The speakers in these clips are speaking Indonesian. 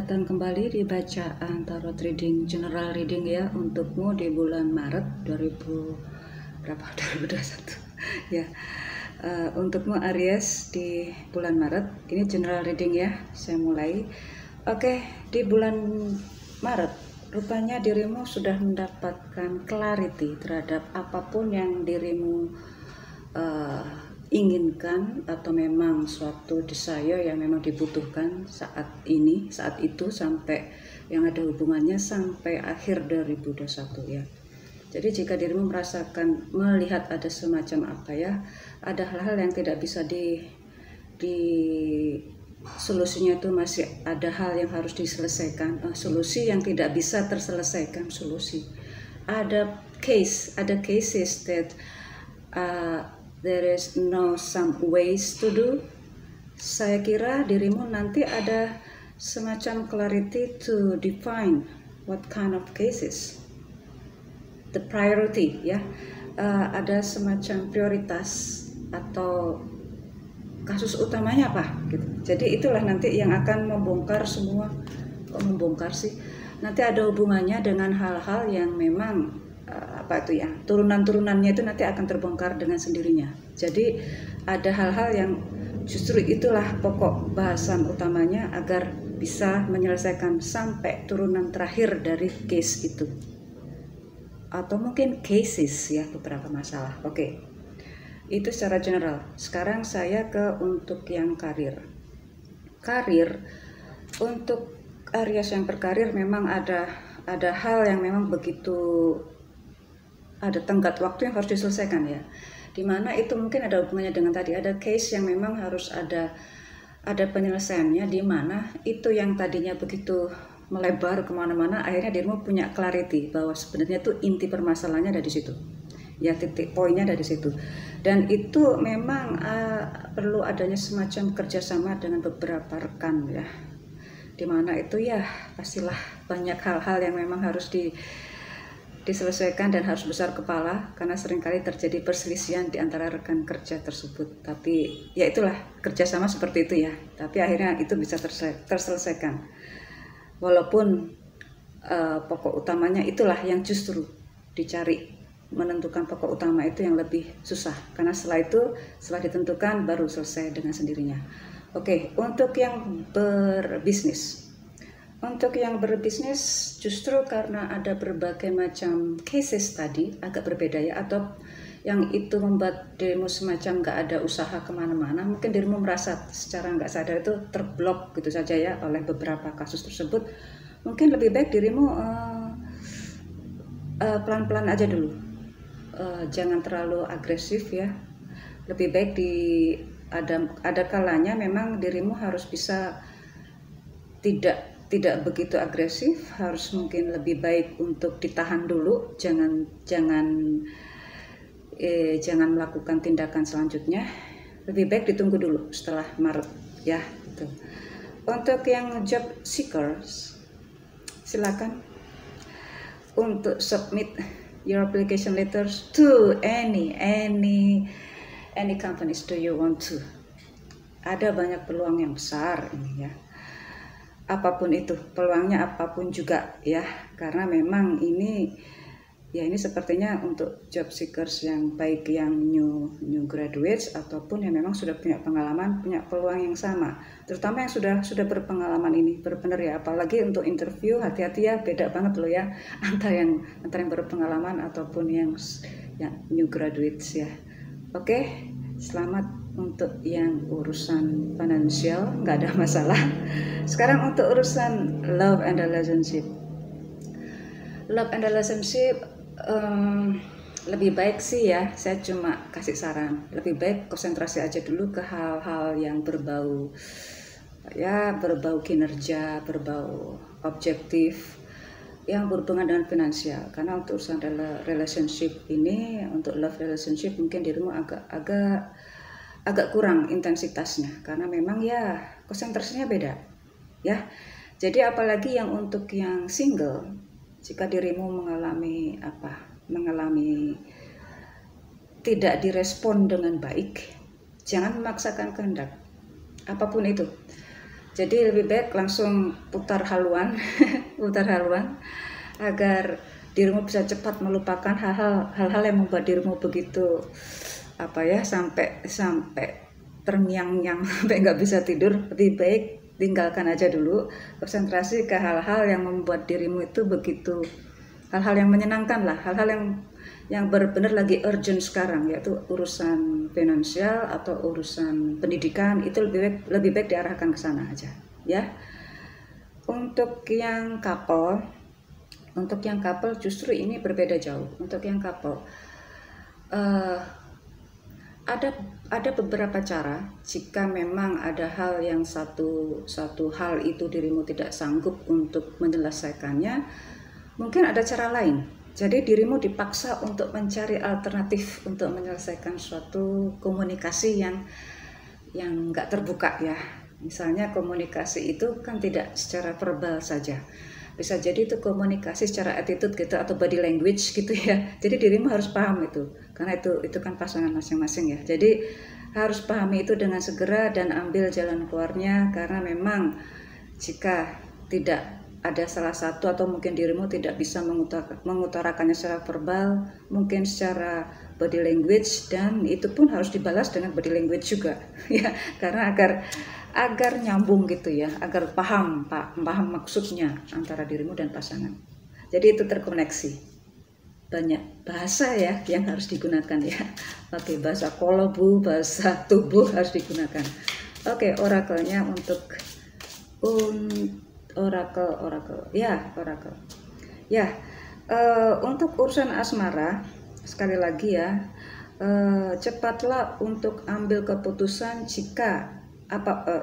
datang kembali di bacaan tarot reading, general reading ya untukmu di bulan Maret 2021 ya. Untukmu Aries di bulan Maret, ini general reading ya, saya mulai. Oke, di bulan Maret rupanya dirimu sudah mendapatkan clarity terhadap apapun yang dirimu inginkan, atau memang suatu desire yang memang dibutuhkan saat ini, saat itu, sampai yang ada hubungannya sampai akhir 2021 ya. Jadi jika dirimu merasakan, melihat ada semacam apa ya, ada hal-hal yang tidak bisa di solusinya itu masih ada hal yang harus diselesaikan, solusi yang tidak bisa terselesaikan, solusi. Ada cases that there is no some ways to do. Saya kira dirimu nanti ada semacam clarity to define what kind of cases, the priority ya. Ada semacam prioritas atau kasus utamanya apa gitu. Jadi itulah nanti yang akan membongkar semua. Kok membongkar sih? Nanti ada hubungannya dengan hal-hal yang memang turunan-turunannya itu nanti akan terbongkar dengan sendirinya. Jadi ada hal-hal yang justru itulah pokok bahasan utamanya agar bisa menyelesaikan sampai turunan terakhir dari case itu, atau mungkin cases ya, beberapa masalah. Oke, itu secara general. Sekarang saya ke untuk yang karir. Untuk Aries yang berkarir memang ada hal yang memang begitu, ada tenggat waktu yang harus diselesaikan ya, dimana itu mungkin ada hubungannya dengan tadi, ada case yang memang harus ada penyelesaiannya, dimana itu yang tadinya begitu melebar kemana-mana, akhirnya dirimu punya clarity bahwa sebenarnya tuh inti permasalahannya ada di situ ya, titik poinnya ada di situ. Dan itu memang perlu adanya semacam kerjasama dengan beberapa rekan ya, dimana itu ya pastilah banyak hal-hal yang memang harus diselesaikan dan harus besar kepala, karena seringkali terjadi perselisihan di antara rekan kerja tersebut. Tapi ya itulah, kerjasama seperti itu ya, tapi akhirnya itu bisa terselesaikan, walaupun pokok utamanya itulah yang justru dicari. Menentukan pokok utama itu yang lebih susah, karena setelah ditentukan baru selesai dengan sendirinya. Oke, untuk yang berbisnis, justru karena ada berbagai macam cases tadi agak berbeda ya, atau yang itu membuat dirimu semacam nggak ada usaha kemana-mana. Mungkin dirimu merasa secara nggak sadar itu terblok gitu saja ya oleh beberapa kasus tersebut. Mungkin lebih baik dirimu pelan-pelan aja dulu, jangan terlalu agresif ya. Lebih baik ada kalanya memang dirimu harus bisa tidak begitu agresif, harus mungkin lebih baik untuk ditahan dulu, jangan melakukan tindakan selanjutnya. Lebih baik ditunggu dulu setelah Maret ya gitu. Untuk yang job seekers, silakan untuk submit your application letters to any companies do you want to. Ada banyak peluang yang besar ini ya, apapun itu peluangnya, apapun juga ya, karena memang ini sepertinya untuk job seekers yang baik yang new graduates ataupun yang memang sudah punya pengalaman, punya peluang yang sama, terutama yang sudah berpengalaman ini benar-benar ya. Apalagi untuk interview, hati-hati ya, beda banget loh ya antara yang berpengalaman ataupun yang new graduates ya. Oke, selamat untuk yang urusan finansial, nggak ada masalah. Sekarang untuk urusan love and relationship, lebih baik sih ya, saya cuma kasih saran, lebih baik konsentrasi aja dulu ke hal-hal yang berbau kinerja, berbau objektif, yang berhubungan dengan finansial. Karena untuk urusan relationship ini, untuk love relationship mungkin dirimu agak kurang intensitasnya, karena memang ya konsentrasinya beda ya. Jadi apalagi yang untuk yang single, jika dirimu mengalami tidak direspon dengan baik, jangan memaksakan kehendak apapun itu. Jadi lebih baik langsung putar haluan, putar haluan agar dirimu bisa cepat melupakan hal-hal yang membuat dirimu begitu sampai terngiang-ngiang sampai nggak bisa tidur. Lebih baik tinggalkan aja dulu, konsentrasi ke hal-hal yang membuat dirimu itu begitu, hal-hal yang menyenangkan lah, hal-hal yang benar-benar lagi urgent sekarang, yaitu urusan finansial atau urusan pendidikan. Itu lebih baik diarahkan ke sana aja ya. Untuk yang couple justru ini berbeda jauh. Untuk yang couple ada beberapa cara. Jika memang ada hal yang satu hal itu dirimu tidak sanggup untuk menyelesaikannya, mungkin ada cara lain. Jadi dirimu dipaksa untuk mencari alternatif untuk menyelesaikan suatu komunikasi yang nggak terbuka ya. Misalnya komunikasi itu kan tidak secara verbal saja. Bisa jadi itu komunikasi secara attitude gitu atau body language gitu ya. Jadi dirimu harus paham itu, karena itu kan pasangan masing-masing ya. Jadi harus pahami itu dengan segera dan ambil jalan keluarnya, karena memang jika tidak ada salah satu atau mungkin dirimu tidak bisa mengutarakannya secara verbal, mungkin secara body language, dan itu pun harus dibalas dengan body language juga ya, karena agar nyambung gitu ya, agar paham maksudnya antara dirimu dan pasangan. Jadi itu terkoneksi. Banyak bahasa ya yang harus digunakan ya. Oke, bahasa kolobu, bahasa tubuh harus digunakan. Oke, orakelnya untuk orakel. Untuk urusan asmara, sekali lagi ya, cepatlah untuk ambil keputusan jika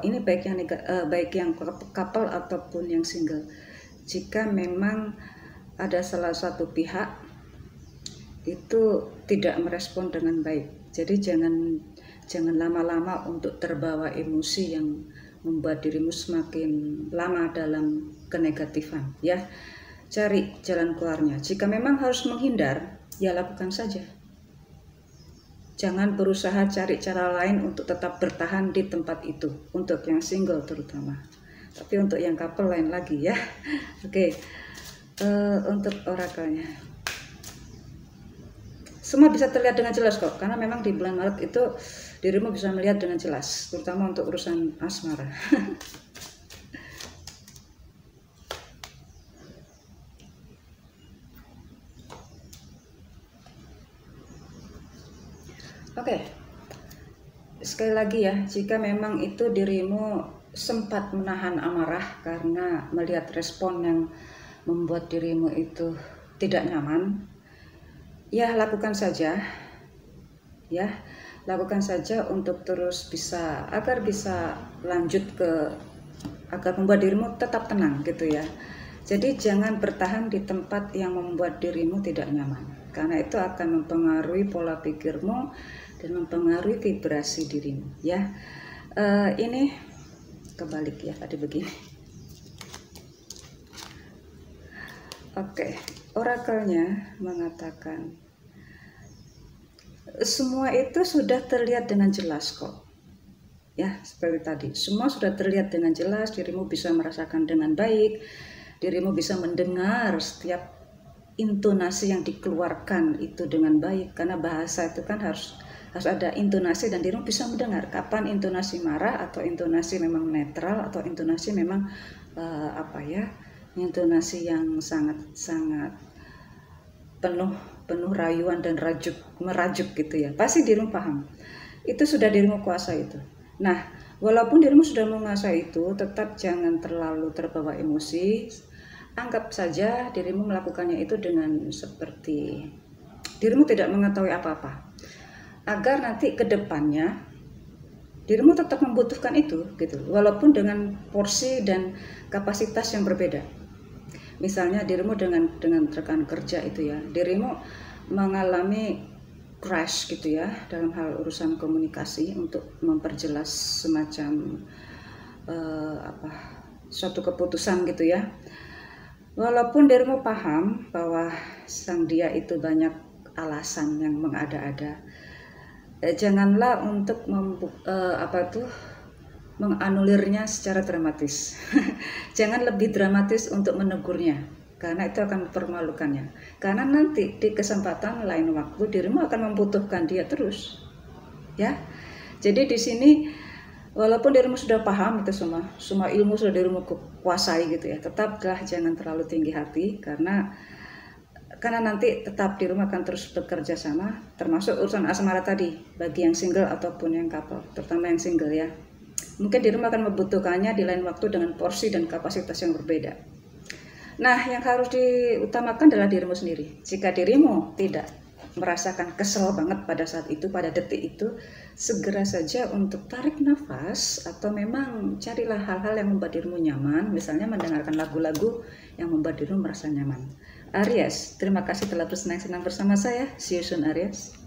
ini baik yang couple ataupun yang single. Jika memang ada salah satu pihak itu tidak merespon dengan baik, jadi jangan lama-lama untuk terbawa emosi yang membuat dirimu semakin lama dalam kenegatifan ya. Cari jalan keluarnya. Jika memang harus menghindar, ya lakukan saja. Jangan berusaha cari cara lain untuk tetap bertahan di tempat itu, untuk yang single terutama. Tapi untuk yang couple lain lagi ya. Oke, untuk orakelnya, semua bisa terlihat dengan jelas kok, karena memang di bulan Maret itu dirimu bisa melihat dengan jelas, terutama untuk urusan asmara. Oke, sekali lagi ya, jika memang itu dirimu sempat menahan amarah karena melihat respon yang membuat dirimu itu tidak nyaman, ya lakukan saja ya, lakukan saja untuk terus agar bisa lanjut agar membuat dirimu tetap tenang gitu ya. Jadi jangan bertahan di tempat yang membuat dirimu tidak nyaman, karena itu akan mempengaruhi pola pikirmu dan mempengaruhi vibrasi dirimu ya. Ini kebalik ya, tadi begini. Oke, orakelnya mengatakan semua itu sudah terlihat dengan jelas kok ya, seperti tadi, semua sudah terlihat dengan jelas. Dirimu bisa merasakan dengan baik, dirimu bisa mendengar setiap intonasi yang dikeluarkan itu dengan baik, karena bahasa itu kan harus ada intonasi, dan dirimu bisa mendengar kapan intonasi marah atau intonasi memang netral atau intonasi memang intonasi yang sangat penuh rayuan dan merajuk gitu ya. Pasti dirimu paham. Itu sudah dirimu kuasai itu. Nah, walaupun dirimu sudah menguasai itu, tetap jangan terlalu terbawa emosi. Anggap saja dirimu melakukannya itu dengan seperti dirimu tidak mengetahui apa-apa, agar nanti ke depannya dirimu tetap membutuhkan itu gitu, walaupun dengan porsi dan kapasitas yang berbeda. Misalnya dirimu dengan rekan kerja itu ya, dirimu mengalami crash gitu ya dalam hal urusan komunikasi untuk memperjelas semacam suatu keputusan gitu ya. Walaupun dirimu paham bahwa sang dia itu banyak alasan yang mengada-ada, janganlah untuk menganulirnya secara dramatis. Jangan lebih dramatis untuk menegurnya, karena itu akan mempermalukannya. Karena nanti di kesempatan lain waktu dirimu akan membutuhkan dia terus. Ya. Jadi di sini walaupun dirimu sudah paham itu semua ilmu sudah dirimu kuasai gitu ya, tetaplah jangan terlalu tinggi hati, karena nanti tetap dirimu akan terus bekerja sama, termasuk urusan asmara tadi bagi yang single ataupun yang couple, terutama yang single ya. Mungkin dirimu akan membutuhkannya di lain waktu dengan porsi dan kapasitas yang berbeda. Nah, yang harus diutamakan adalah dirimu sendiri. Jika dirimu tidak merasakan kesel banget pada saat itu, pada detik itu, segera saja untuk tarik nafas, atau memang carilah hal-hal yang membuat dirimu nyaman, misalnya mendengarkan lagu-lagu yang membuat dirimu merasa nyaman. Aries, terima kasih telah bersenang-senang bersama saya. See you soon, Aries.